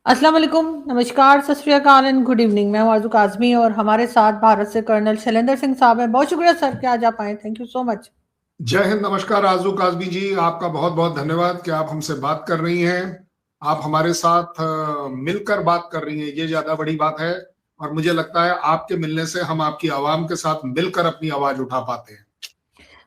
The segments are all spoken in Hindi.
अस्सलाम वालेकुम, नमस्कार, सत श्री अकाल एंड गुड इवनिंग। मैं हूं आज़ू काज़मी और हमारे साथ भारत से कर्नल शैलेंद्र सिंह साहब हैं। बहुत शुक्रिया सर कि आज आप आए। Thank you so much. जय हिंद, नमस्कार आजू काजमी जी, आपका बहुत बहुत धन्यवाद कि आप हमसे बात कर रही हैं। आप हमारे साथ मिलकर बात कर रही हैं, ये ज्यादा बड़ी बात है। और मुझे लगता है आपके मिलने से हम आपकी आवाम के साथ मिलकर अपनी आवाज उठा पाते हैं।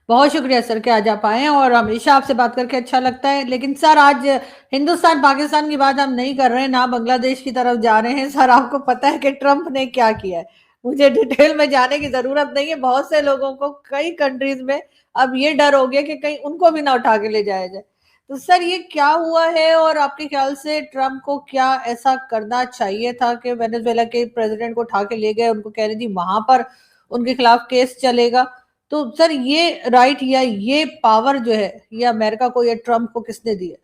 बहुत शुक्रिया सर कि आज आप आए हैं और हमेशा आपसे बात करके अच्छा लगता है। लेकिन सर आज हिंदुस्तान पाकिस्तान की बात हम नहीं कर रहे हैं, ना बांग्लादेश की तरफ जा रहे हैं। सर आपको पता है कि ट्रंप ने क्या किया है। मुझे डिटेल में जाने की जरूरत नहीं है। बहुत से लोगों को कई कंट्रीज में अब ये डर हो गया कि कहीं उनको भी ना उठा के ले जाया जाए। तो सर ये क्या हुआ है और आपके ख्याल से ट्रंप को क्या ऐसा करना चाहिए था कि वेनेजुएला के प्रेसिडेंट को उठा के ले गए, उनको कह रही थी वहां पर उनके खिलाफ केस चलेगा। तो सर ये राइट या ये पावर जो है ये अमेरिका को या ट्रंप को किसने दी है?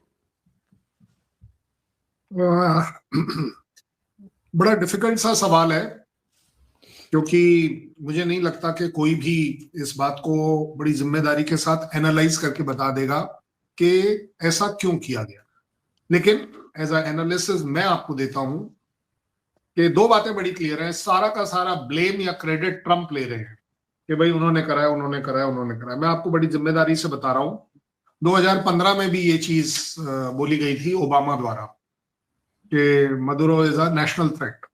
बड़ा डिफिकल्ट सा सवाल है, क्योंकि मुझे नहीं लगता कि कोई भी इस बात को बड़ी जिम्मेदारी के साथ एनालाइज करके बता देगा कि ऐसा क्यों किया गया। लेकिन एज अ एनालिसिस मैं आपको देता हूं कि दो बातें बड़ी क्लियर हैं। सारा का सारा ब्लेम या क्रेडिट ट्रंप ले रहे हैं कि भाई उन्होंने कराया, उन्होंने कराया, उन्होंने कराया। मैं आपको बड़ी जिम्मेदारी से बता रहा हूं, 2015 में भी ये चीज बोली गई थी ओबामा द्वारा कि Maduro is a national threat.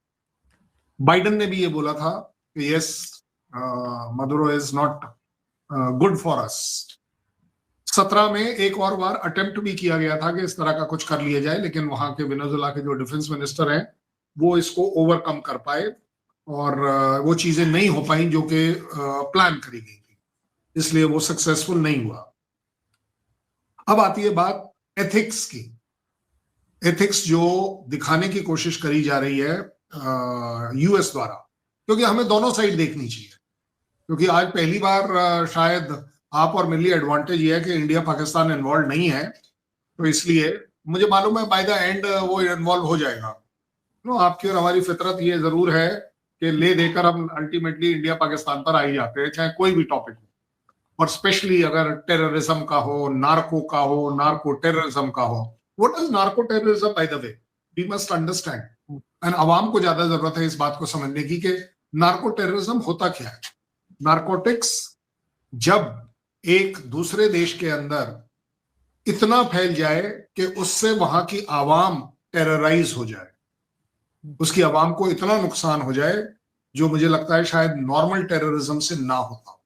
Biden ने भी ये बोला था कि yes, Maduro is not good for us. 17 में एक और बार अटेम्प्ट भी किया गया था कि इस तरह का कुछ कर लिया जाए, लेकिन वहां के वेनेजुएला के जो डिफेंस मिनिस्टर हैं वो इसको ओवरकम कर पाए और वो चीजें नहीं हो पाई जो कि प्लान करी गई थी, इसलिए वो सक्सेसफुल नहीं हुआ। अब आती है बात एथिक्स की। एथिक्स जो दिखाने की कोशिश करी जा रही है यूएस द्वारा, क्योंकि हमें दोनों साइड देखनी चाहिए। क्योंकि आज पहली बार शायद आप और मेरे लिए एडवांटेज ये है कि इंडिया पाकिस्तान इन्वॉल्व नहीं है, तो इसलिए मुझे मालूम है बाय द एंड वो इन्वॉल्व हो जाएगा। नो, आपकी और हमारी फितरत ये जरूर है कि ले देकर हम अल्टीमेटली इंडिया पाकिस्तान पर आ ही जाते हैं, चाहे कोई भी टॉपिक हो। और स्पेशली अगर टेररिज्म का हो, नार्को का हो, नार्को टेररिज्म का हो। What is narco terrorism by the way? We must understand, and अवाम को ज्यादा जरूरत है इस बात को समझने की कि नार्को टेररिज्म होता क्या है। नार्कोटिक्स जब एक दूसरे देश के अंदर इतना फैल जाए कि उससे वहां की आवाम टेरराइज हो जाए, उसकी आवाम को इतना नुकसान हो जाए जो मुझे लगता है शायद नॉर्मल टेररिज्म से ना होता।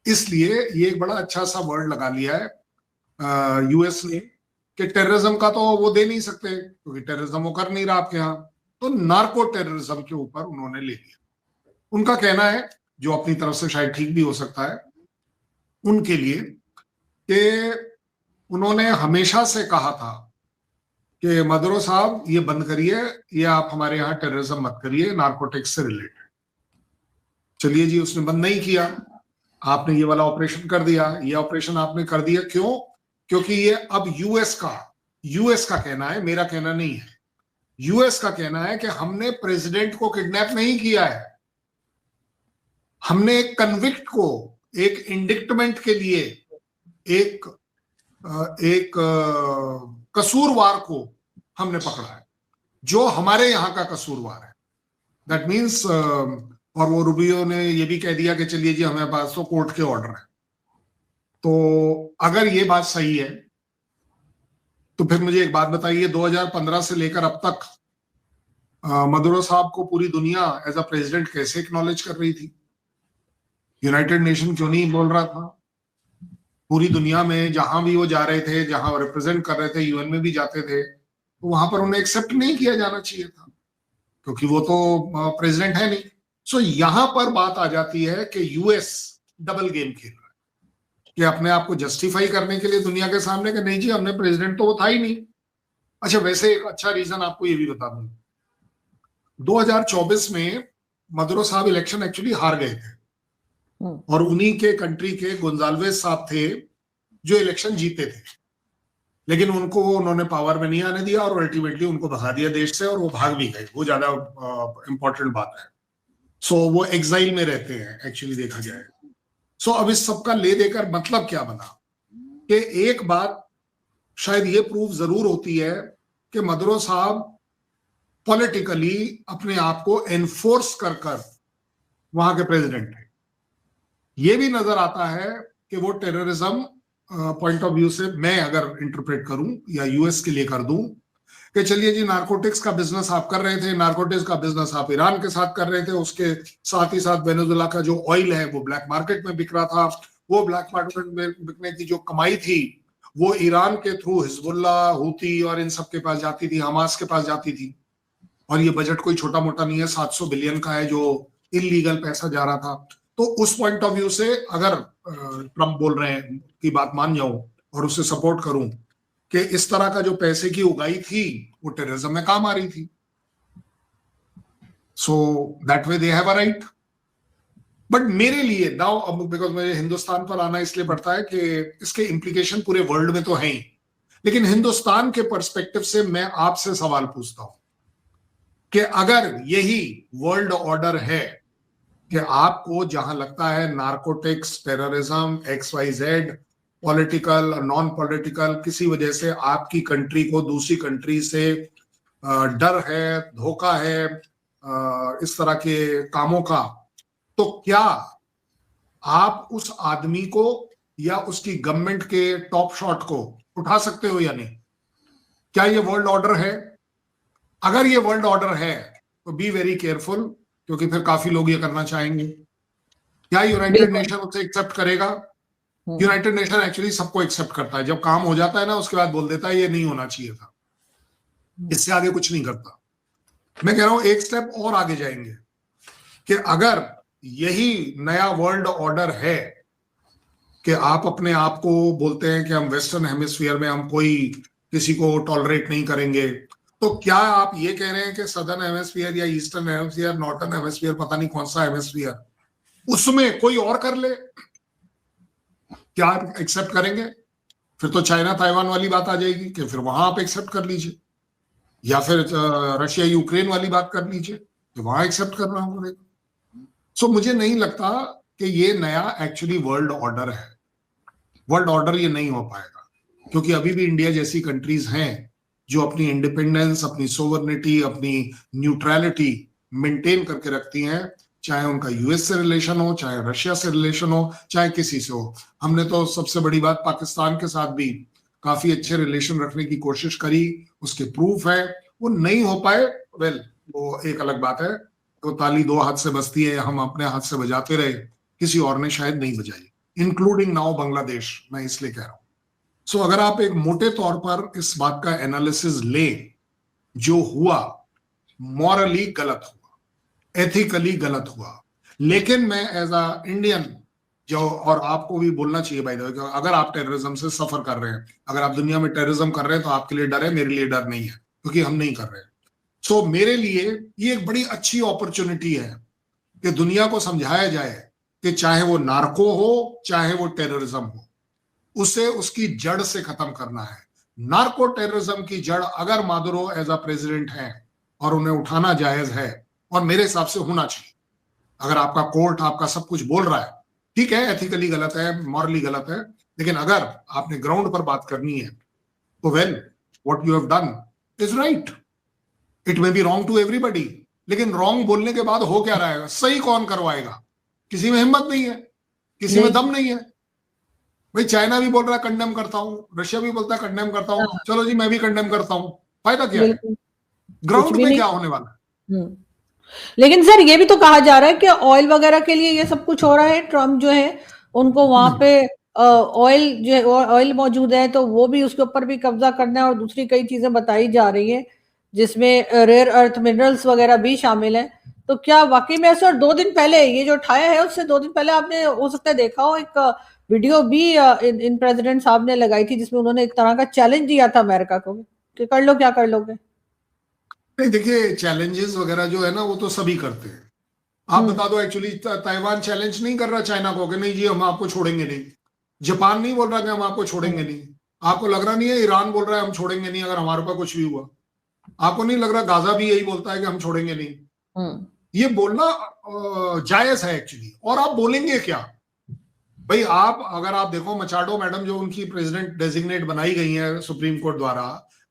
इसलिए ये एक बड़ा अच्छा सा वर्ड लगा लिया है यूएस ने कि टेररिज्म का तो वो दे नहीं सकते क्योंकि टेररिज्म वो कर नहीं रहा आपके यहाँ, तो नार्को टेररिज्म के ऊपर उन्होंने ले लिया। उनका कहना है, जो अपनी तरफ से शायद ठीक भी हो सकता है उनके लिए, कि उन्होंने हमेशा से कहा था कि मदुरो साहब ये बंद करिए, ये आप हमारे यहाँ टेररिज्म मत करिए नार्कोटिक्स से रिलेटेड। चलिए जी, उसने बंद नहीं किया, आपने ये वाला ऑपरेशन कर दिया। ये ऑपरेशन आपने कर दिया क्यों? क्योंकि ये अब यूएस का कहना है, मेरा कहना नहीं है। यूएस का कहना है कि हमने प्रेसिडेंट को किडनैप नहीं किया है, हमने एक कन्विक्ट को, एक इंडिक्टमेंट के लिए एक कसूरवार को हमने पकड़ा है, जो हमारे यहां का कसूरवार है। दैट मीन्स और वो रूबियो ने ये भी कह दिया कि चलिए जी हमारे पास तो कोर्ट के ऑर्डर है। तो अगर ये बात सही है तो फिर मुझे एक बात बताइए, 2015 से लेकर अब तक मदुरो साहब को पूरी दुनिया एज अ प्रेसिडेंट कैसे एक्नॉलेज कर रही थी? यूनाइटेड नेशन क्यों नहीं बोल रहा था? पूरी दुनिया में जहां भी वो जा रहे थे, जहां रिप्रेजेंट कर रहे थे, यूएन में भी जाते थे, तो वहां पर उन्हें एक्सेप्ट नहीं किया जाना चाहिए था क्योंकि वो तो प्रेसिडेंट है नहीं। सो यहां पर बात आ जाती है कि यूएस डबल गेम खेल रहा है कि अपने आप को जस्टिफाई करने के लिए दुनिया के सामने कि नहीं जी हमने प्रेसिडेंट तो वो था ही नहीं। अच्छा, वैसे एक अच्छा रीजन आपको ये भी बता दूं, 2024 में मदुरो साहब इलेक्शन एक्चुअली हार गए थे और उन्हीं के कंट्री के गोंजाल्वेज साहब थे जो इलेक्शन जीते थे, लेकिन उनको उन्होंने पावर में नहीं आने दिया और अल्टीमेटली उनको भगा दिया देश से और वो भाग भी गए। वो ज्यादा इंपॉर्टेंट बात है। सो वो एग्जाइल में रहते हैं एक्चुअली देखा जाए। सो अब इस सबका ले देकर मतलब क्या बना कि एक बात शायद ये प्रूव जरूर होती है कि मदुरो साहब पॉलिटिकली अपने आप को एनफोर्स कर कर वहां के प्रेसिडेंट है। ये भी नजर आता है कि वो टेररिज्म पॉइंट ऑफ व्यू से मैं अगर इंटरप्रेट करूं या यूएस के लिए कर दूं कि चलिए जी, नारकोटिक्स का बिजनेस आप कर रहे थे, नारकोटिक्स का बिजनेस आप ईरान के साथ कर रहे थे, उसके साथ ही साथ वेनेजुएला का जो ऑयल है वो ब्लैक मार्केट में बिक रहा था, वो ब्लैक मार्केट में बिकने की जो कमाई थी वो ईरान के थ्रू हिजबुल्ला, हूती और इन सब के पास जाती थी, हमास के पास जाती थी। और ये बजट कोई छोटा मोटा नहीं है, 700 बिलियन का है जो इलीगल पैसा जा रहा था। तो उस पॉइंट ऑफ व्यू से अगर ट्रम्प बोल रहे हैं की बात मान जाऊं और उसे सपोर्ट करूं कि इस तरह का जो पैसे की उगाई थी वो टेररिज्म में काम आ रही थी, so that way they have a right. But मेरे लिए नाउ, अब बिकॉज मुझे हिंदुस्तान पर आना इसलिए पड़ता है कि इसके इंप्लीकेशन पूरे वर्ल्ड में तो हैं ही, लेकिन हिंदुस्तान के पर्सपेक्टिव से मैं आपसे सवाल पूछता हूं कि अगर यही वर्ल्ड ऑर्डर है कि आपको जहां लगता है नार्कोटिक्स, टेररिज्म, XYZ, पॉलिटिकल और नॉन पॉलिटिकल, किसी वजह से आपकी कंट्री को दूसरी कंट्री से डर है, धोखा है, इस तरह के कामों का, तो क्या आप उस आदमी को या उसकी गवर्नमेंट के टॉप शॉट को उठा सकते हो या नहीं? क्या ये वर्ल्ड ऑर्डर है? अगर ये वर्ल्ड ऑर्डर है तो बी वेरी केयरफुल, क्योंकि फिर काफी लोग ये करना चाहेंगे। क्या यूनाइटेड नेशन उसे एक्सेप्ट करेगा? यूनाइटेड नेशन एक्चुअली सबको एक्सेप्ट करता है, जब काम हो जाता है ना उसके बाद बोल देता है ये नहीं होना चाहिए था, इससे आगे कुछ नहीं करता। मैं कह रहा हूं एक स्टेप और आगे जाएंगे कि अगर यही नया वर्ल्ड ऑर्डर है कि आप अपने आप को बोलते हैं कि हम वेस्टर्न हेमिस्फीयर में हम कोई किसी को टॉलरेट नहीं करेंगे, तो क्या आप ये कह रहे हैं कि सदर्न हेमिस्फीयर या ईस्टर्न हेमिस्फीयर, नॉर्थर्न हेमिस्फीयर, पता नहीं कौन सा हेमिस्फीयर, उसमें कोई और कर ले, क्या आप एक्सेप्ट करेंगे? फिर तो चाइना ताइवान वाली बात आ जाएगी कि फिर वहां आप एक्सेप्ट कर लीजिए, या फिर रशिया यूक्रेन वाली बात कर लीजिए कि वहां एक्सेप्ट करना पड़ेगा। सो मुझे नहीं लगता कि ये नया एक्चुअली वर्ल्ड ऑर्डर है। वर्ल्ड ऑर्डर ये नहीं हो पाएगा, क्योंकि अभी भी इंडिया जैसी कंट्रीज हैं जो अपनी इंडिपेंडेंस, अपनी सोवरनिटी, अपनी न्यूट्रलिटी मेंटेन करके रखती हैं, चाहे उनका यूएस से रिलेशन हो, चाहे रशिया से रिलेशन हो, चाहे किसी से हो। हमने तो सबसे बड़ी बात पाकिस्तान के साथ भी काफी अच्छे रिलेशन रखने की कोशिश करी, उसके प्रूफ है। वो नहीं हो पाए, वेल वो एक अलग बात है, तो ताली दो हाथ से बजती है, हम अपने हाथ से बजाते रहे, किसी और ने शायद नहीं बजाई, इंक्लूडिंग नाउ बांग्लादेश, मैं इसलिए कह रहा हूं। सो अगर आप एक मोटे तौर पर इस बात का एनालिसिस लें, जो हुआ मॉरली गलत हुआ, एथिकली गलत हुआ, लेकिन मैं एज अ इंडियन जो, और आपको भी बोलना चाहिए भाई, अगर आप टेररिज्म से सफर कर रहे हैं, अगर आप दुनिया में टेररिज्म कर रहे हैं तो आपके लिए डर है, मेरे लिए डर नहीं है, क्योंकि हम नहीं कर रहे हैं। सो मेरे लिए ये एक बड़ी अच्छी अपॉर्चुनिटी है कि दुनिया को समझाया जाए कि चाहे वो नार्को हो, चाहे वो टेररिज्म हो, उसे उसकी जड़ से खत्म करना है। नार्को टेररिज्म की जड़ अगर मादुरो एज अ प्रेसिडेंट है और उन्हें उठाना जायज है, और मेरे हिसाब से होना चाहिए। अगर आपका कोर्ट आपका सब कुछ बोल रहा है, ठीक है, एथिकली गलत है, मॉरली गलत है, लेकिन अगर आपने ग्राउंड पर बात करनी है तो well, what you have done is right. It may be wrong to everybody, लेकिन रॉन्ग बोलने के बाद हो क्या रहेगा? सही कौन करवाएगा? किसी में हिम्मत नहीं है, किसी में दम नहीं है। भाई चाइना भी बोल रहा है कंडेम करता हूं, रशिया भी बोलता है कंडेम करता हूं, चलो जी मैं भी कंडेम करता हूं, फायदा क्या है? ग्राउंड में क्या होने वाला है? लेकिन सर ये भी तो कहा जा रहा है कि ऑयल वगैरह के लिए ये सब कुछ हो रहा है। ट्रम्प जो है उनको वहां पे ऑयल जो है, ऑयल मौजूद है, तो वो भी उसके ऊपर भी कब्जा करना है, और दूसरी कई चीजें बताई जा रही है जिसमें रेयर अर्थ मिनरल्स वगैरह भी शामिल है। तो क्या वाकई में सर 2 दिन पहले ये जो उठाया है, उससे 2 दिन पहले आपने हो सकता है देखा हो, एक वीडियो भी इन प्रेसिडेंट साहब ने लगाई थी जिसमें उन्होंने एक तरह का चैलेंज दिया था अमेरिका को कि कर लो, क्या कर लोगे? नहीं देखिए, चैलेंजेस वगैरह जो है ना वो तो सभी करते हैं। आप बता दो, एक्चुअली ताइवान चैलेंज नहीं कर रहा चाइना को कि नहीं जी हम आपको छोड़ेंगे नहीं। जापान नहीं बोल रहा कि हम आपको छोड़ेंगे नहीं। आपको लग रहा नहीं है ईरान बोल रहा है हम छोड़ेंगे नहीं अगर हमारे ऊपर कुछ भी हुआ? आपको नहीं लग रहा गाजा भी यही बोलता है कि हम छोड़ेंगे नहीं? ये बोलना जायज है एक्चुअली। और आप बोलेंगे क्या भाई? आप अगर आप देखो, मचाडो मैडम जो उनकी प्रेसिडेंट डेजिग्नेट बनाई गई है सुप्रीम कोर्ट द्वारा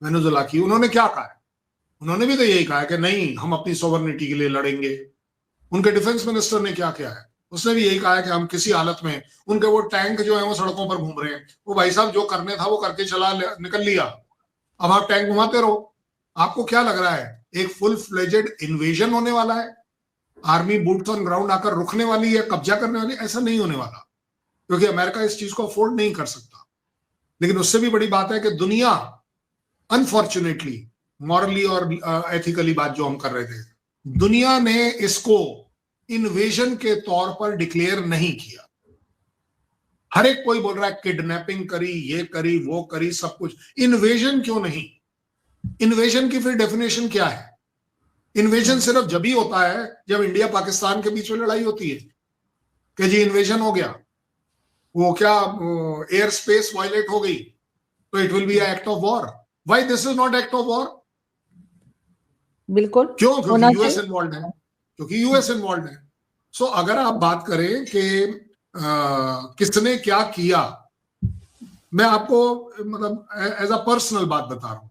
वेनेजुएला की, उन्होंने क्या कहा है? उन्होंने भी तो यही कहा कि नहीं, हम अपनी सॉवरेनिटी के लिए लड़ेंगे। उनके डिफेंस मिनिस्टर ने क्या किया है, उसने भी यही कहा है कि हम किसी हालत में, उनके वो टैंक जो है वो सड़कों पर घूम रहे हैं, वो भाई साहब जो करने था वो करके निकल लिया, अब आप टैंक घुमाते रहो। आपको क्या लग रहा है एक फुल फ्लेजेड इन्वेजन होने वाला है, आर्मी बूट्स ऑन ग्राउंड आकर रुकने वाली है, कब्जा करने वाली? ऐसा नहीं होने वाला, क्योंकि अमेरिका इस चीज को अफोर्ड नहीं कर सकता। लेकिन उससे भी बड़ी बात है कि दुनिया अनफॉर्चुनेटली, मॉरली और एथिकली बात जो हम कर रहे थे, दुनिया ने इसको इन्वेजन के तौर पर डिक्लेयर नहीं किया। हर एक कोई बोल रहा है किडनैपिंग करी, ये करी, वो करी, सब कुछ। इन्वेजन क्यों नहीं? इन्वेजन की फिर डेफिनेशन क्या है? इन्वेजन सिर्फ जब ही होता है जब इंडिया पाकिस्तान के बीच में लड़ाई होती है कि जी इन्वेजन हो गया, वो क्या एयर स्पेस वायलेट हो गई, तो it will be act of war. Why this is not act of war? बिल्कुल क्यों? होना क्योंकि यूएस चाहिए। इन्वॉल्व है, क्योंकि यूएस इन्वॉल्व है। सो अगर आप बात करें कि किसने क्या किया, मैं आपको मतलब एज अ पर्सनल बात बता रहा हूं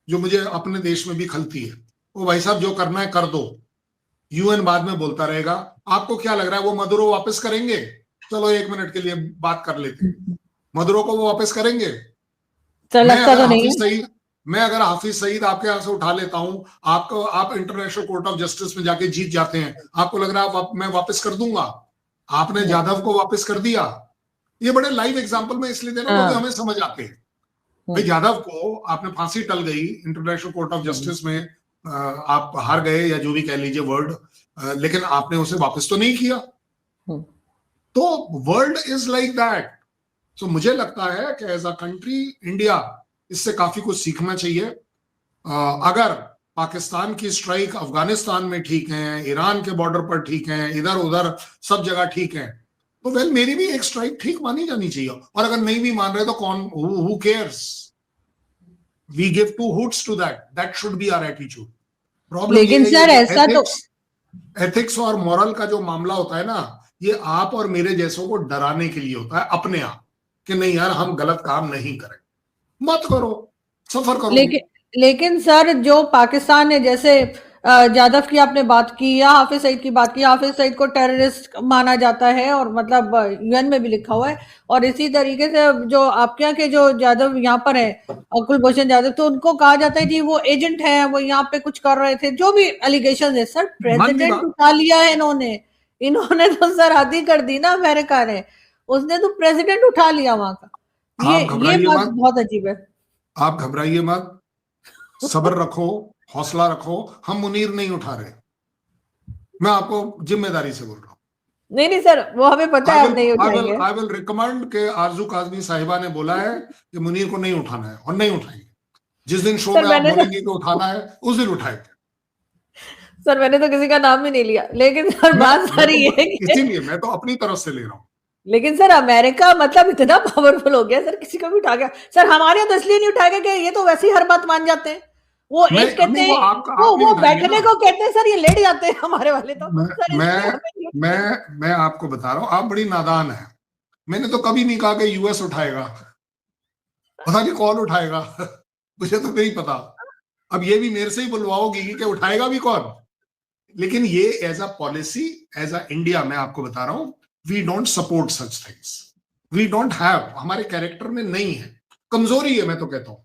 जो मुझे अपने देश में भी खलती है। वो भाई साहब जो करना है कर दो, यूएन बाद में बोलता रहेगा। आपको क्या लग रहा है वो मदुरो वापस करेंगे? चलो 1 मिनट के लिए बात कर लेते हैं, मदुरो को वो वापस करेंगे? सर मैं लगता अगर तो नहीं हाफिज है। सईद मैं अगर हाफिज सईद आपके यहां से उठा लेता हूं, आपको, आप इंटरनेशनल कोर्ट ऑफ जस्टिस में जाके जीत जाते हैं, आपको लग रहा है मैं वापस कर दूंगा? आपने जाधव को वापस कर दिया। ये बड़े लाइव एग्जांपल में इसलिए दे रहा हूं क्योंकि हमें समझ आते हैं। भाई जाधव को आपने फांसी टल गई इंटरनेशनल कोर्ट ऑफ जस्टिस में, आप हार गए या जो भी कह लीजिए वर्ड, लेकिन आपने उसे वापस तो नहीं किया। तो वर्ल्ड इज लाइक दैट। सो मुझे लगता है कि एज अ कंट्री इंडिया इससे काफी कुछ सीखना चाहिए। अगर पाकिस्तान की स्ट्राइक अफगानिस्तान में ठीक है, ईरान के बॉर्डर पर ठीक है, इधर उधर सब जगह ठीक है, तो वेल मेरी भी एक स्ट्राइक ठीक मानी जानी चाहिए। और अगर नहीं भी मान रहे तो कौन, who cares? We give two hoots to that should be our attitude. Problem ये लेकिन है, ये सर जो ऐसा तो एथिक्स और मॉरल का जो मामला होता है ना, ये आप और मेरे जैसों को डराने के लिए होता है अपने आप, कि नहीं यार हम गलत काम नहीं करें, मत करो, सफर करोगे। लेकिन सर जो पाकिस्तान ने जैसे जाधव की आपने बात की या हाफिज सईद की बात की, हाफिज सईद को टेररिस्ट माना जाता है और मतलब यूएन में भी लिखा हुआ है। और इसी तरीके से जो आपके यहाँ के जो जाधव यहाँ पर है, कुलभूषण जाधव, तो उनको कहा जाता है जी वो एजेंट है, वो यहाँ पे कुछ कर रहे थे, जो भी एलिगेशन है। सर मान ली प्रेसिडेंट बात। उठा लिया है इन्होंने। इन्होंने तो सर हद ही कर दी ना अमेरिका ने। उसने तो प्रेसिडेंट उठा लिया वहां का। आप ये घबराइए बात मत, बहुत अजीब है। आप घबराइए मत, सब्र रखो, हौसला रखो। हम मुनीर नहीं उठा रहे, मैं आपको जिम्मेदारी से बोल रहा हूँ। नहीं नहीं सर, वो हमें पता है आप नहीं उठाएंगे। आई विल रिकमेंड के आरजू काजमी साहिबा ने बोला है कि मुनीर को नहीं उठाना है, और नहीं उठाएंगे। जिस दिन शो सर में आप मैंने तो बोलेंगे कि उठाना है उस दिन उठाएंगे। सर मैंने तो किसी का नाम ही नहीं लिया, लेकिन सर बात मैं सारी ये तो है कि इसीलिए मैं तो अपनी तरफ से ले रहा हूँ। लेकिन सर अमेरिका मतलब इतना पावरफुल हो गया सर, किसी को भी उठा गया। सर हमारे यहाँ तो इसलिए नहीं उठाएगा कि ये तो वैसे ही हर बात मान जाते हैं। वो मैं एक कहते नहीं, वो हैं, आपका आप नहीं वो उठाएंगे बैठने ना। को कहते हैं सर, ये लेट जाते हैं हमारे वाले तो मैं सर, इसलिए मैं हमें नहीं उठाएंगे। मैं आपको बता रहा हूँ, आप बड़ी नादान है। मैंने तो कभी नहीं कहा कि यूएस उठाएगा, पता नहीं कौन उठाएगा मुझे तो नहीं पता। अब ये भी मेरे से ही बुलवाओगी कि उठाएगा भी कौन। लेकिन ये as a policy, as a India, मैं आपको बता रहा हूं, we don't support such things. We don't have, हमारे कैरेक्टर में नहीं है, कमजोरी है। मैं तो कहता हूं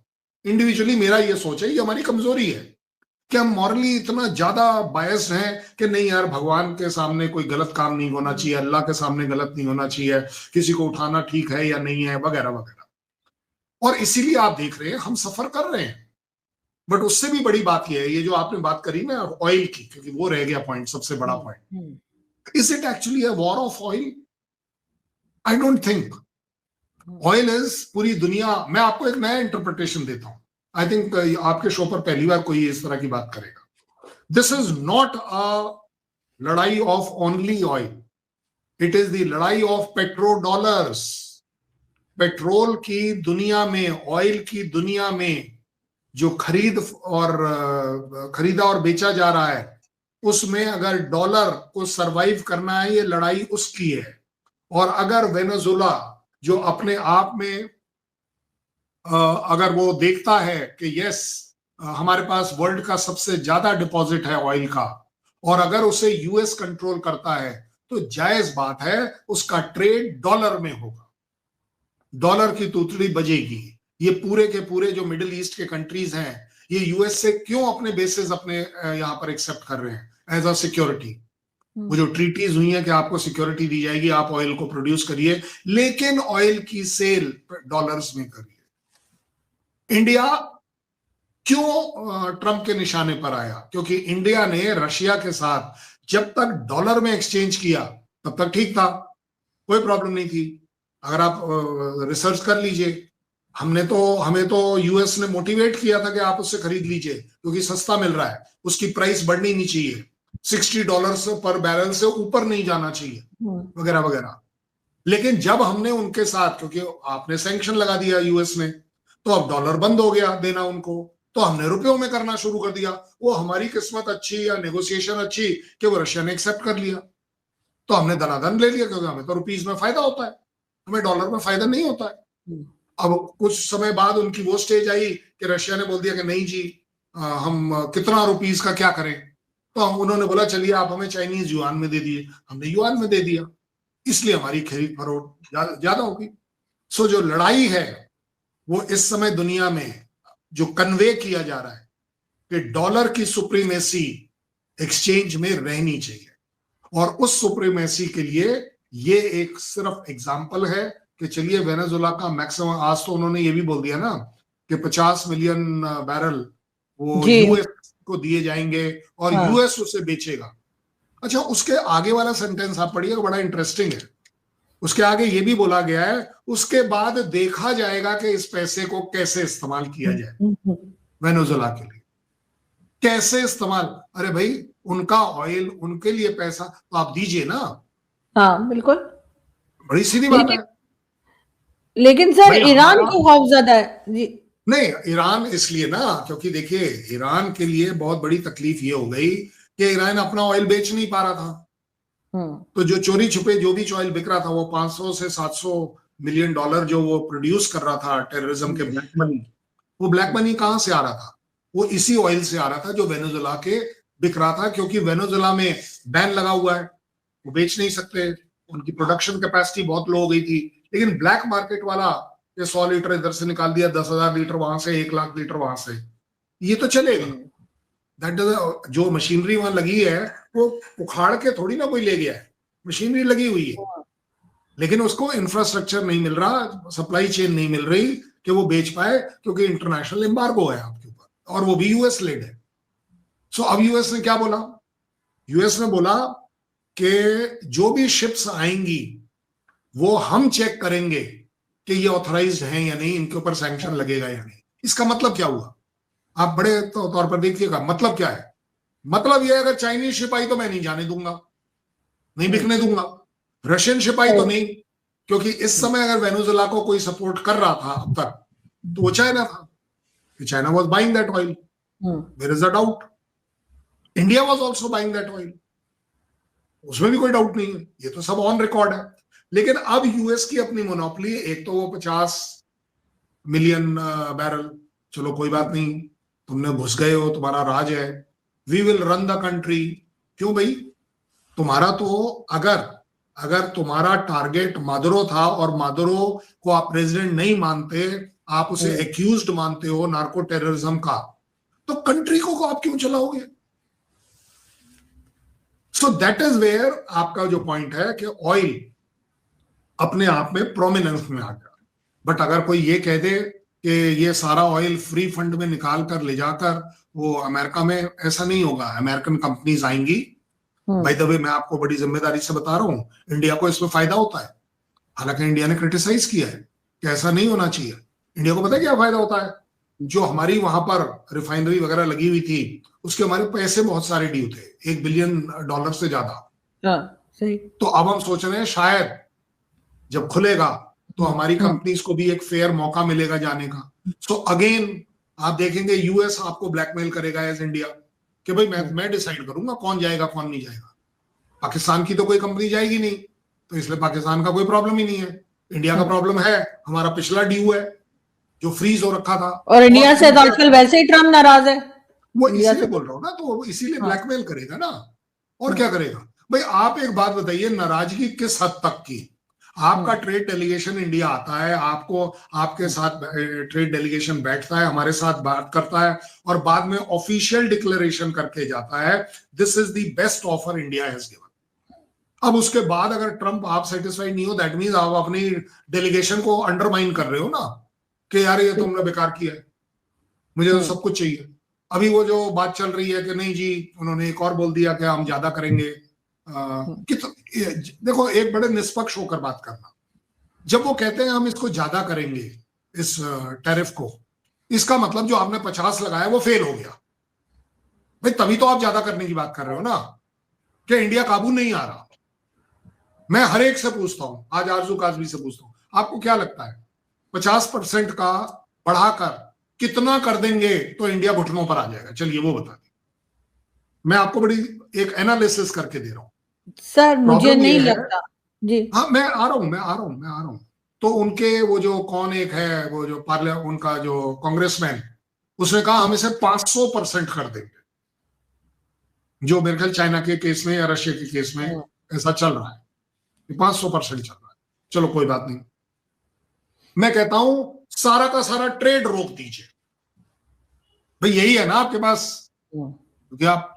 इंडिविजुअली मेरा ये सोच है, ये हमारी कमजोरी है कि हम मॉरली इतना ज्यादा बायस्ड हैं कि नहीं यार भगवान के सामने कोई गलत काम नहीं होना चाहिए, अल्लाह के सामने गलत नहीं होना चाहिए, किसी को उठाना ठीक है या नहीं है, वगैरह वगैरह। और इसीलिए आप देख रहे हैं हम सफर कर रहे हैं। बट उससे भी बड़ी बात यह है, ये जो आपने बात करी ना ऑयल की, क्योंकि वो रह गया पॉइंट, सबसे बड़ा point, is it actually a war of oil? I don't think. Oil is पूरी दुनिया, मैं आपको एक नया इंटरप्रिटेशन देता हूं। आई थिंक आपके शो पर पहली बार कोई इस तरह की बात करेगा। दिस इज नॉट अ लड़ाई of only oil, it is the लड़ाई ऑफ पेट्रो डॉलर्स। पेट्रोल की दुनिया में, ऑयल की दुनिया में जो खरीदा और बेचा जा रहा है, उसमें अगर डॉलर को सरवाइव करना है, ये लड़ाई उसकी है। और अगर वेनेजुएला जो अपने आप में अगर वो देखता है कि यस हमारे पास वर्ल्ड का सबसे ज्यादा डिपॉजिट है ऑयल का, और अगर उसे यूएस कंट्रोल करता है तो जायज बात है उसका ट्रेड डॉलर में होगा, डॉलर की तूतड़ी बजेगी। ये पूरे के पूरे जो मिडिल ईस्ट के कंट्रीज हैं, ये यूएस से क्यों अपने बेसिस अपने यहाँ पर एक्सेप्ट कर रहे हैं एज अ सिक्योरिटी। वो जो ट्रीटीज हुई है कि आपको सिक्योरिटी दी जाएगी, आप ऑयल को प्रोड्यूस करिए, लेकिन ऑयल की सेल डॉलर्स में करिए। इंडिया क्यों ट्रंप के निशाने पर आया? क्योंकि इंडिया ने रशिया के साथ जब तक डॉलर में एक्सचेंज किया तब तक ठीक था, कोई प्रॉब्लम नहीं थी। अगर आप रिसर्च कर लीजिए, हमें तो यूएस ने मोटिवेट किया था कि आप उससे खरीद लीजिए क्योंकि सस्ता मिल रहा है, उसकी प्राइस बढ़नी नहीं चाहिए, $60 पर बैरल से ऊपर नहीं जाना चाहिए, वगैरह वगैरह। लेकिन जब हमने उनके साथ, क्योंकि आपने सैंक्शन लगा दिया यूएस ने, तो अब डॉलर बंद हो गया देना उनको, तो हमने रुपयों में करना शुरू कर दिया। वो हमारी किस्मत अच्छी या नेगोशिएशन अच्छी कि वो रशिया ने एक्सेप्ट कर लिया, तो हमने दनादन ले लिया, क्योंकि हमें तो रुपीज में फायदा होता है, हमें डॉलर में फायदा नहीं होता है। अब कुछ समय बाद उनकी वो स्टेज आई कि रशिया ने बोल दिया कि नहीं जी, हम कितना रुपीज का क्या करें, तो उन्होंने बोला चलिए आप हमें चाइनीज युआन में दे दिए, हमने युआन में दे दिया, इसलिए हमारी खरीद फरोख्त ज्यादा होगी। सो जो लड़ाई है वो इस समय दुनिया में जो कन्वे किया जा रहा है कि डॉलर की सुप्रीमेसी एक्सचेंज में रहनी चाहिए, और उस सुप्रीमेसी के लिए ये एक सिर्फ एग्जाम्पल है कि चलिए वेनेजुएला का मैक्सिमम, आज तो उन्होंने ये भी बोल दिया ना कि 50 मिलियन बैरल वो यूएस को दिए जाएंगे और यूएस उसे बेचेगा। अच्छा, उसके आगे वाला सेंटेंस आप पढ़िए, बड़ा इंटरेस्टिंग है। उसके आगे ये भी बोला गया है, उसके बाद देखा जाएगा कि इस पैसे को कैसे इस्तेमाल किया जाए वेनेजुएला के लिए, कैसे इस्तेमाल। अरे भाई, उनका ऑयल, उनके लिए पैसा तो आप दीजिए ना। हाँ बिल्कुल, बड़ी सीधी बात है। लेकिन सर ईरान को खौफ ज्यादा है जी। नहीं, ईरान इसलिए ना, क्योंकि देखिए ईरान के लिए बहुत बड़ी तकलीफ ये हो गई कि ईरान अपना ऑयल बेच नहीं पा रहा था, तो जो चोरी छुपे जो भी ऑयल बिक रहा था वो 500 से 700 मिलियन डॉलर जो वो प्रोड्यूस कर रहा था टेररिज्म के ब्लैक मनी, वो ब्लैक मनी कहां से आ रहा था? वो इसी ऑयल से आ रहा था जो वेनेजुएला के बिक रहा था, क्योंकि वेनेजुएला में बैन लगा हुआ है, वो बेच नहीं सकते, उनकी प्रोडक्शन कैपेसिटी बहुत लो हो गई थी। लेकिन ब्लैक मार्केट वाला ये 100 लीटर इधर से निकाल दिया, 10,000 लीटर वहां से, 1 लाख लीटर वहां से, ये तो चलेगा। दैट जो मशीनरी वहां लगी है वो उखाड़ के थोड़ी ना कोई ले गया है, मशीनरी लगी हुई है, लेकिन उसको इंफ्रास्ट्रक्चर नहीं मिल रहा, सप्लाई चेन नहीं मिल रही कि वो बेच पाए, क्योंकि इंटरनेशनल एम्बार्गो है आपके ऊपर, और वो भी यूएस लेड है। सो अब यूएस ने क्या बोला? यूएस ने बोला कि जो भी शिप्स आएंगी वो हम चेक करेंगे कि ये ऑथराइज्ड हैं या नहीं, इनके ऊपर सैंक्शन लगेगा या नहीं। इसका मतलब क्या हुआ? आप बड़े तौर पर देखिएगा, मतलब क्या है? मतलब ये, अगर चाइनीज शिप आई तो मैं नहीं जाने दूंगा, नहीं बिकने दूंगा। रशियन शिप आई तो नहीं, क्योंकि इस समय अगर वेनेजुएला को कोई सपोर्ट कर रहा था अब तक तो वो चाइना था, China was buying that oil, there is a doubt. India was also buying that oil, उसमें भी कोई डाउट नहीं है, ये तो सब ऑन रिकॉर्ड है। लेकिन अब यूएस की अपनी मोनोपोली, एक तो वो 50 मिलियन बैरल, चलो कोई बात नहीं, तुमने घुस गए हो, तुम्हारा राज है, we will run the country. क्यों भाई? तुम्हारा तो अगर तुम्हारा टारगेट मादुरो था और मादुरो को आप प्रेसिडेंट नहीं मानते, आप उसे एक्यूज्ड मानते हो नार्को टेररिज्म का, तो कंट्री को आप क्यों चलाओगे? सो दैट इज वेयर आपका जो पॉइंट है कि ऑयल अपने आप में प्रोमिनेंस में आ गया। बट अगर कोई ये कह दे कि ये सारा ऑयल फ्री फंड में निकाल कर ले जाकर वो अमेरिका में, ऐसा नहीं होगा। अमेरिकन कंपनीज आएंगी, बाय द वे मैं आपको बड़ी जिम्मेदारी से बता रहा हूं, इंडिया को इसमें फायदा होता है। हालांकि इंडिया ने क्रिटिसाइज किया है कि ऐसा नहीं होना चाहिए। इंडिया को पता है क्या फायदा होता है? जो हमारी वहां पर रिफाइनरी वगैरह लगी हुई थी, उसके हमारे पैसे बहुत सारे ड्यू थे, $1 बिलियन से ज्यादा। सही। तो अब हम सोच रहे हैं शायद जब खुलेगा तो हमारी कंपनीज को भी एक फेयर मौका मिलेगा जाने का। सो अगेन आप देखेंगे यूएस आपको ब्लैकमेल करेगा एज इंडिया कि भाई मैं डिसाइड करूंगा कौन जाएगा कौन नहीं जाएगा। पाकिस्तान की तो कोई कंपनी जाएगी नहीं, तो इसलिए पाकिस्तान का कोई प्रॉब्लम ही नहीं है। इंडिया का प्रॉब्लम है, हमारा पिछला ड्यू है, जो फ्रीज हो रखा था। और इंडिया से तो आजकल वैसे ही ट्रम्प नाराज है, वो इंडिया इसीलिए से बोल रहा हूँ ना, तो वो इसीलिए हाँ। ब्लैकमेल करेगा ना, और क्या करेगा भाई। आप एक बात बताइए, नाराजगी किस हद तक की? आपका ट्रेड डेलीगेशन इंडिया आता है, आपको आपके साथ ट्रेड डेलीगेशन बैठता है, हमारे साथ बात करता है, और बाद में ऑफिशियल डिक्लेरेशन करके जाता है, this is the best offer India has given. अब उसके बाद अगर ट्रम्प आप सेटिस्फाइड नहीं हो, दैट मीन्स आप अपनी डेलीगेशन को अंडरमाइन कर रहे हो ना, कि यार ये तुमने बेकार किया है, मुझे तो सब कुछ चाहिए। अभी वो जो बात चल रही है कि नहीं जी, उन्होंने एक और बोल दिया कि हम ज्यादा करेंगे। देखो, एक बड़े निष्पक्ष होकर बात करना। जब वो कहते हैं हम इसको ज्यादा करेंगे, इस टैरिफ को, इसका मतलब जो आपने 50 लगाया वो फेल हो गया भाई, तभी तो आप ज्यादा करने की बात कर रहे हो ना, कि इंडिया काबू नहीं आ रहा। मैं हर एक से पूछता हूं, आज आरजू काजमी से पूछता हूं, आपको क्या लगता है 50% का बढ़ाकर कितना कर देंगे तो इंडिया घुटनों पर आ जाएगा? चलिए वो बता दें। मैं आपको बड़ी एक एनालिसिस करके दे रहा हूं। सर मुझे प्रॉब्लम नहीं ये है, लगता जी। हाँ मैं आ रहा हूं। तो उनके वो जो कौन एक है, वो जो उनका जो कांग्रेसमैन, उसने कहा हम इसे 500% कर देंगे, जो मेरे ख्याल चाइना के केस में या रशिया के केस में ऐसा चल रहा है, 500% चल रहा है। चलो कोई बात नहीं, मैं कहता हूं सारा का सारा ट्रेड रोक दीजिए भाई, यही है ना आपके पास, क्योंकि आप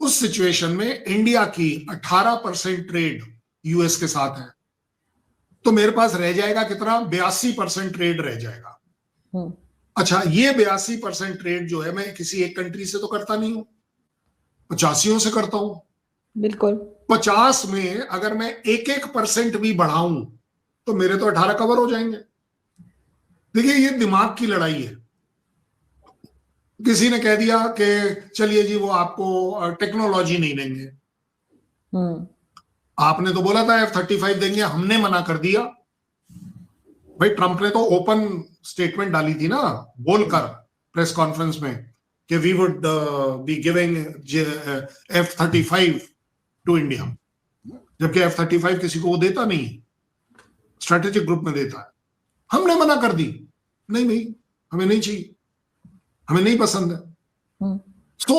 उस सिचुएशन में इंडिया की 18% ट्रेड यूएस के साथ है, तो मेरे पास रह जाएगा कितना? 82% ट्रेड रह जाएगा। अच्छा, ये 82% ट्रेड जो है, मैं किसी एक कंट्री से तो करता नहीं हूं, 85 से करता हूं। बिल्कुल 50 में अगर मैं 1% भी बढ़ाऊं तो मेरे तो 18 कवर हो जाएंगे। देखिए, ये दिमाग की लड़ाई है। किसी ने कह दिया कि चलिए जी, वो आपको टेक्नोलॉजी नहीं देंगे, आपने तो बोला था F-35 देंगे, हमने मना कर दिया भाई। ट्रंप ने तो ओपन स्टेटमेंट डाली थी ना, बोलकर प्रेस कॉन्फ्रेंस में, कि we would be giving F-35 to India, जबकि F-35 किसी को वो देता नहीं, स्ट्रेटेजिक ग्रुप में देता है। हमने मना कर दी, नहीं नहीं हमें नहीं चाहिए, हमें नहीं पसंद है। तो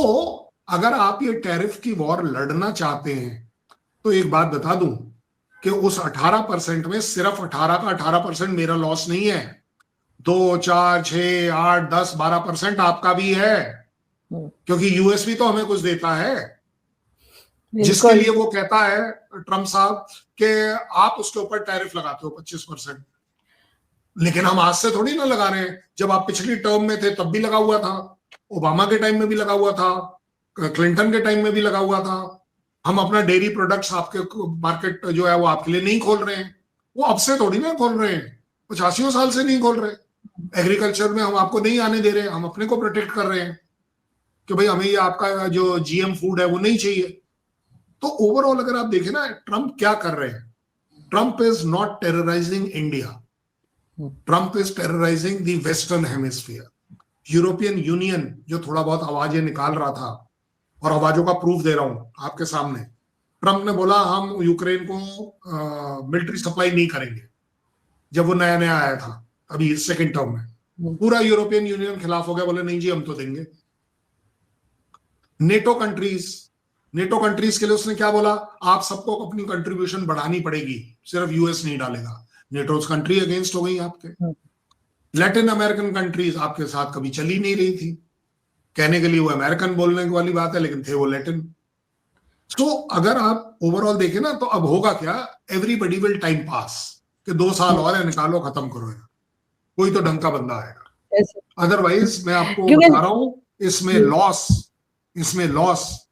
अगर आप ये टैरिफ की वॉर लड़ना चाहते हैं, तो एक बात बता दूं कि उस 18% में सिर्फ 18 का 18% मेरा लॉस नहीं है, 2, 4, 6, 8, 10, 12% आपका भी है, क्योंकि यूएस भी तो हमें कुछ देता है, जिसके लिए वो कहता है ट्रम्प साहब कि आप उसके ऊपर टैरिफ लगाते हो 25%। लेकिन हम आज से थोड़ी ना लगा रहे हैं, जब आप पिछली टर्म में थे तब भी लगा हुआ था, ओबामा के टाइम में भी लगा हुआ था, क्लिंटन के टाइम में भी लगा हुआ था। हम अपना डेयरी प्रोडक्ट्स, आपके मार्केट जो है वो आपके लिए नहीं खोल रहे हैं, वो अब से थोड़ी ना खोल रहे हैं, 85 साल से नहीं खोल रहे। एग्रीकल्चर में हम आपको नहीं आने दे रहे, हम अपने को प्रोटेक्ट कर रहे हैं कि भाई हमें ये आपका जो जीएम फूड है वो नहीं चाहिए। तो ओवरऑल अगर आप देखें ना, ट्रंप क्या कर रहे हैं, Trump is not terrorising India, Trump is terrorising the western hemisphere. European union जो थोड़ा बहुत आवाजें निकाल रहा था, और आवाजों का प्रूफ दे रहा हूं आपके सामने, ट्रंप ने बोला हम यूक्रेन को मिलिट्री सप्लाई नहीं करेंगे, जब वो नया नया आया था अभी सेकेंड टर्म में। पूरा यूरोपियन यूनियन खिलाफ हो गया, बोले नहीं जी हम तो देंगे। नेटो कंट्रीज के लिए उसने क्या बोला, आप सबको अपनी कंट्रीब्यूशन बढ़ानी पड़ेगी, सिर्फ यूएस नहीं डालेगा। नेटो कंट्री अगेंस्ट हो गई आपके। लैटिन अमेरिकन कंट्रीज आपके साथ कभी चली नहीं रही थी, कहने के लिए वो अमेरिकन बोलने वाली बात है, लेकिन थे वो लैटिन। तो अगर आप ओवरऑल देखें ना, तो अब होगा क्या, एवरीबडी विल टाइम पास, कि 2 साल और है, निकालो, खत्म करो, कोई तो ढंग का बंदा आएगा। अदरवाइज मैं आपको बता रहा हूं, इसमें लॉस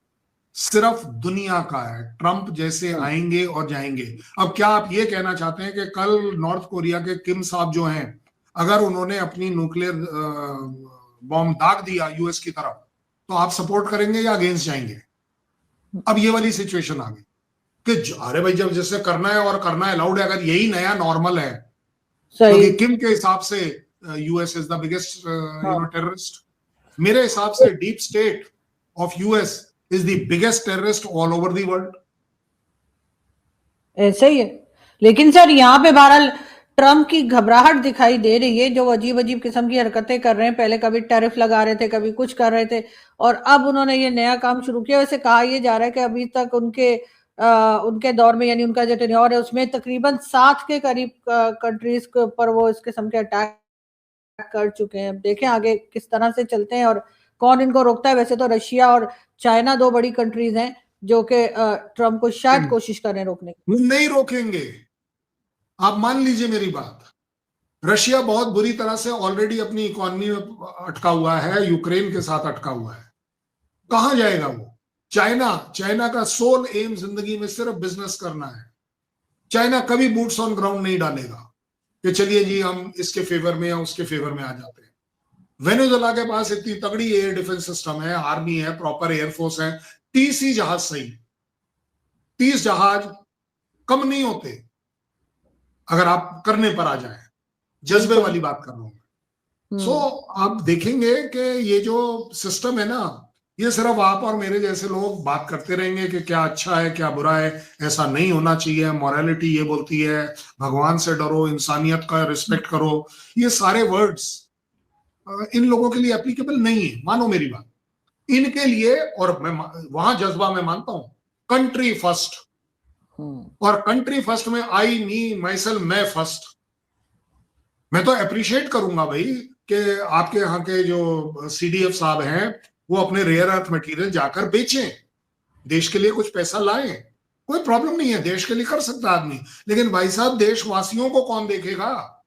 सिर्फ दुनिया का है। ट्रंप जैसे आएंगे और जाएंगे। अब क्या आप ये कहना चाहते हैं कि कल नॉर्थ कोरिया के किम साहब जो हैं, अगर उन्होंने अपनी न्यूक्लियर बॉम्ब दाग दिया यूएस की तरफ, तो आप सपोर्ट करेंगे या अगेंस्ट जाएंगे? अब ये वाली सिचुएशन आ गई कि अरे भाई, जब जैसे करना है और करना अलाउड है, अगर यही नया नॉर्मल है, क्योंकि किम के हिसाब से US is the biggest terrorist. मेरे हिसाब से deep state of US is the biggest terrorist all over the world. ऐसा ही है। लेकिन सर यहाँ पे बहरहाल ट्रम्प की घबराहट दिखाई दे रही है, जो अजीब अजीब किस्म की हरकतें कर रहे हैं। पहले कभी टैरिफ लगा रहे थे, कभी कुछ कर रहे थे, और अब उन्होंने ये नया काम शुरू किया। वैसे कहा यह जा रहा है कि अभी तक उनके दौर में, यानी उनका जो टेन्योर है उसमें तकरीबन 7 के करीब कंट्रीज के ऊपर वो इस किस्म के अटैक कर चुके हैं। अब देखें आगे किस तरह से चलते हैं और कौन इनको रोकता है। वैसे तो रशिया और चाइना 2 बड़ी कंट्रीज हैं जो कि ट्रम्प को शायद कोशिश कर रहे हैं रोकने की। नहीं रोकेंगे, आप मान लीजिए मेरी बात। रशिया बहुत बुरी तरह से ऑलरेडी अपनी इकोनॉमी में अटका हुआ है, यूक्रेन के साथ अटका हुआ है, कहां जाएगा वो? चाइना का सोल एम जिंदगी में सिर्फ बिजनेस करना है। चाइना कभी बूट्स ऑन ग्राउंड नहीं डालेगा कि चलिए जी हम इसके फेवर में या उसके फेवर में आ जाते हैं। वेनेजुएला के पास इतनी तगड़ी एयर डिफेंस सिस्टम है, आर्मी है, प्रॉपर एयरफोर्स है, 30 ही जहाज सही, 30 जहाज कम नहीं होते अगर आप करने पर आ जाए। जज्बे वाली बात कर रहा हूं मैं। सो आप देखेंगे कि ये जो सिस्टम है ना, ये सिर्फ आप और मेरे जैसे लोग बात करते रहेंगे कि क्या अच्छा है क्या बुरा है, ऐसा नहीं होना चाहिए, मोरालिटी ये बोलती है, भगवान से डरो, इंसानियत का रिस्पेक्ट करो। ये सारे वर्ड्स इन लोगों के लिए एप्लीकेबल नहीं है, मानो मेरी बात। इनके लिए, और मैं वहां जज्बा में मानता हूं, कंट्री फर्स्ट, और कंट्री फर्स्ट में आई मी माइसेल्फ, मैं फर्स्ट। मैं तो अप्रिशिएट करूंगा भाई कि आपके यहाँ के जो सीडीएफ साहब हैं वो अपने रेयर अर्थ मटेरियल जाकर बेचें, देश के लिए कुछ पैसा लाएं, कोई प्रॉब्लम नहीं है, देश के लिए कर सकता आदमी। लेकिन भाई साहब, देशवासियों को कौन देखेगा?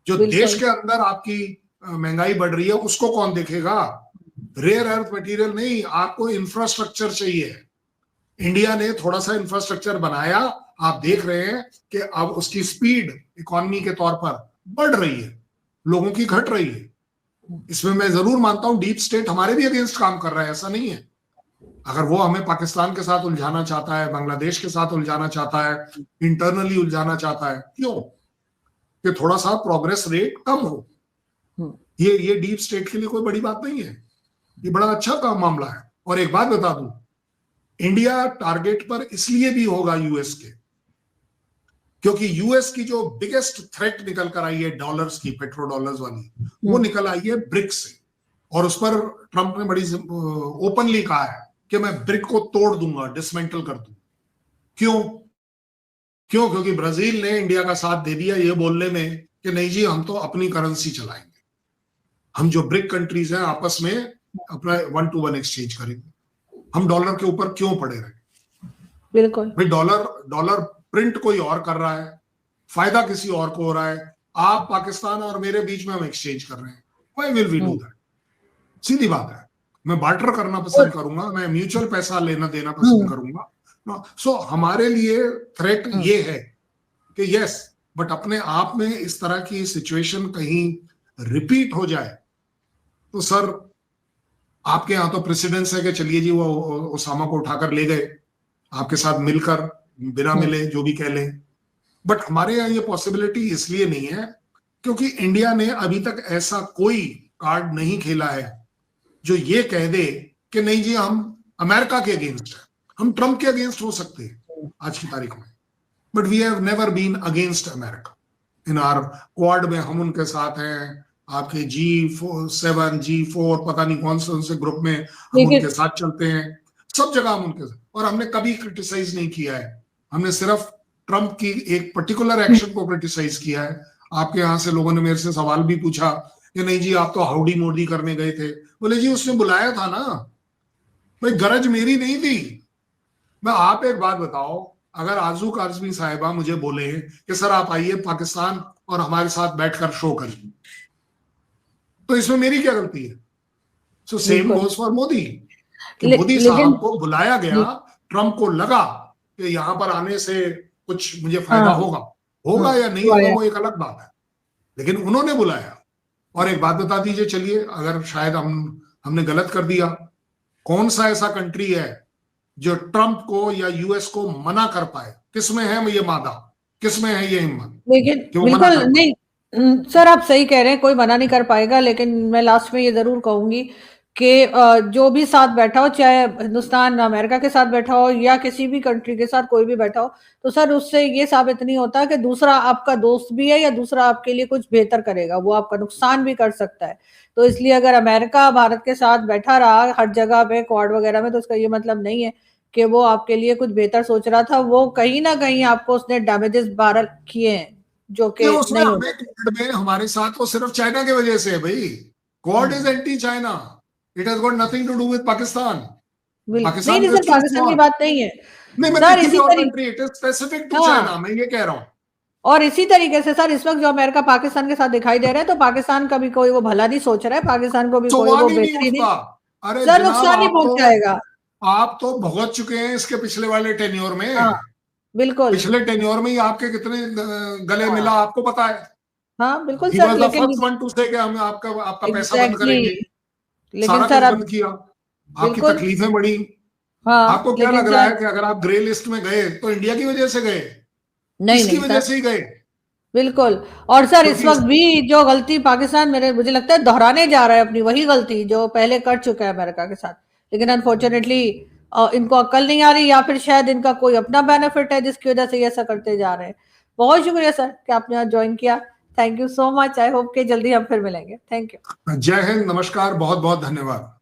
जो देश के अंदर आपकी महंगाई बढ़ रही है उसको कौन देखेगा? रेयर अर्थ मटेरियल नहीं, आपको इंफ्रास्ट्रक्चर चाहिए। इंडिया ने थोड़ा सा इंफ्रास्ट्रक्चर बनाया, आप देख रहे हैं कि अब उसकी स्पीड इकोनॉमी के तौर पर बढ़ रही है, लोगों की घट रही है। इसमें मैं जरूर मानता हूं डीप स्टेट हमारे भी अगेंस्ट काम कर रहा है, ऐसा नहीं है। अगर वो हमें पाकिस्तान के साथ उलझाना चाहता है, बांग्लादेश के साथ उलझाना चाहता है, इंटरनली उलझाना चाहता है, क्यों? कि थोड़ा सा प्रोग्रेस रेट कम हो। ये डीप स्टेट के लिए कोई बड़ी बात नहीं है, ये बड़ा अच्छा काम मामला है। और एक बात बता दूं, इंडिया टारगेट पर इसलिए भी होगा यूएस के, क्योंकि यूएस की जो बिगेस्ट थ्रेट निकल कर आई है डॉलर्स की, पेट्रो डॉलर्स वाली, वो निकल आई है ब्रिक्स से। और उस पर ट्रंप ने बड़ी ओपनली कहा है कि मैं ब्रिक को तोड़ दूंगा, डिसमेंटल कर दूंगा। क्योंकि ब्राजील ने इंडिया का साथ दे दिया ये बोलने में कि नहीं जी हम तो अपनी करेंसी चलाएंगे, हम जो ब्रिक कंट्रीज हैं आपस में अपना 1-to-1 एक्सचेंज करेंगे, हम डॉलर के ऊपर क्यों पड़े रहे? बिल्कुल भाई, डॉलर प्रिंट कोई और कर रहा है, फायदा किसी और को हो रहा है, आप पाकिस्तान और मेरे बीच में हम एक्सचेंज कर रहे हैं। Why will we do that? सीधी बात है, मैं बार्टर करना पसंद करूंगा, मैं म्यूचुअल पैसा लेना देना पसंद करूंगा। सो हमारे लिए थ्रेट ये है कि यस, बट अपने आप में इस तरह की सिचुएशन कहीं रिपीट हो जाए तो सर, आपके यहाँ तो प्रेसिडेंस है कि चलिए जी वो ओसामा को उठाकर ले गए, आपके साथ मिलकर, बिना मिले जो भी कह लें। बट हमारे यहाँ ये पॉसिबिलिटी इसलिए नहीं है क्योंकि इंडिया ने अभी तक ऐसा कोई कार्ड नहीं खेला है जो ये कह दे कि नहीं जी हम अमेरिका के अगेंस्ट है। हम ट्रंप के अगेंस्ट हो सकते हैं आज की तारीख में, but we have never been against America. In our Quad में हम उनके साथ हैं, आपके G7 G4 पता नहीं कौन से उनसे ग्रुप में हम उनके साथ चलते हैं, सब जगह हम उनके साथ, और हमने कभी क्रिटिसाइज नहीं किया है। हमने सिर्फ ट्रंप की एक पर्टिकुलर एक्शन को क्रिटिसाइज किया है। आपके यहाँ से लोगों ने मेरे से सवाल भी पूछा कि नहीं जी आप तो हाउडी मोदी करने गए थे। बोले जी उसने बुलाया था ना, भाई गरज मेरी नहीं थी। मैं आप एक बात बताओ, अगर आजू काजमी साहिबा मुझे बोले कि सर आप आइए पाकिस्तान और हमारे साथ बैठकर शो करिए, तो इसमें मेरी क्या गलती है? So same goes for Modi, कि मोदी साहब को बुलाया गया, ट्रंप को लगा कि यहां पर आने से कुछ मुझे फायदा होगा या नहीं होगा वो एक अलग बात है, लेकिन उन्होंने बुलाया। और एक बात बता दीजिए, चलिए अगर शायद हमने गलत कर दिया, कौन सा ऐसा कंट्री है जो ट्रंप को या यूएस को मना कर पाए? किसमें है ये मादा, किसमें है ये हिम्मत? लेकिन बिल्कुल नहीं सर, आप सही कह रहे हैं, कोई मना नहीं कर पाएगा। लेकिन मैं लास्ट में ये जरूर कहूंगी कि जो भी साथ बैठा हो, चाहे हिंदुस्तान अमेरिका के साथ बैठा हो या किसी भी कंट्री के साथ कोई भी बैठा हो, तो सर उससे ये साबित नहीं होता कि दूसरा आपका दोस्त भी है या दूसरा आपके लिए कुछ बेहतर करेगा, वो आपका नुकसान भी कर सकता है। तो इसलिए अगर अमेरिका भारत के साथ बैठा रहा हर जगह पे क्वाड वगैरह में, तो उसका ये मतलब नहीं है कि वो आपके लिए कुछ बेहतर सोच रहा था। वो कहीं ना कहीं आपको उसने डैमेजेस बारह किए हैं जो कि ये उसमें नहीं होने हमें चाहिए। क्वाड में हमारे साथ वो सिर्फ चाइना की वजह से है भाई। Quad is anti China, it has got nothing to do with Pakistan. बिल्कुल नहीं, पाकिस्तान नहीं इज सर, टू पाकिस्तान की स्मॉल। बात नहीं है नहीं, मैं सर, किसी भी इसी और तरीके। Country, it is specific to China, हाँ, मैं ये कह रहा हूं। और इसी तरीके से सर इस वक्त जो अमेरिका पाकिस्तान के साथ दिखाई दे रहा है, तो पाकिस्तान का भी कोई वो भला नहीं सोच रहा है, पाकिस्तान को भी कोई सवाल वो ही नहीं बेहतरी नहीं। उठता। अरे सर जनाब, नुकसान ही पहुंचाएगा। आप तो भुगत चुके हैं इसके पिछले वाले टेन्योर हाँ, में। बिल्कुल। पिछले टेन्योर में ही आपके कितने गले मिला हाँ, आपको पता है। हाँ बिल्कुल ही सर, वॉज द लेकिन फर्स्ट वन टू से कि हम आपका आपका पैसा बंद एग्जैक्टली करेंगे। exactly, लेकिन सारा सर कुछ अब बंद किया, आपकी बिल्कुल। तकलीफें बढ़ी। हाँ आपको क्या लेकिन लग रहा सर, है कि अगर आप ग्रे लिस्ट में गए तो इंडिया की वजह से गए? नहीं किसकी नहीं वजह सर, से ही गए? बिल्कुल। और सर इस क्योंकि वक्त भी जो गलती पाकिस्तान मेरे मुझे लगता है दोहराने जा रहा है अपनी वही गलती जो पहले कर चुका है अमेरिका के साथ, लेकिन अनफॉर्चुनेटली इनको अक्ल नहीं आ रही, या फिर शायद इनका कोई अपना बेनिफिट है जिसकी वजह से ये ऐसा करते जा रहे हैं। बहुत शुक्रिया सर कि आपने आज ज्वाइन किया। Thank you so much. I hope कि जल्दी हम फिर मिलेंगे। Thank you. जय हिंद, नमस्कार, बहुत बहुत धन्यवाद।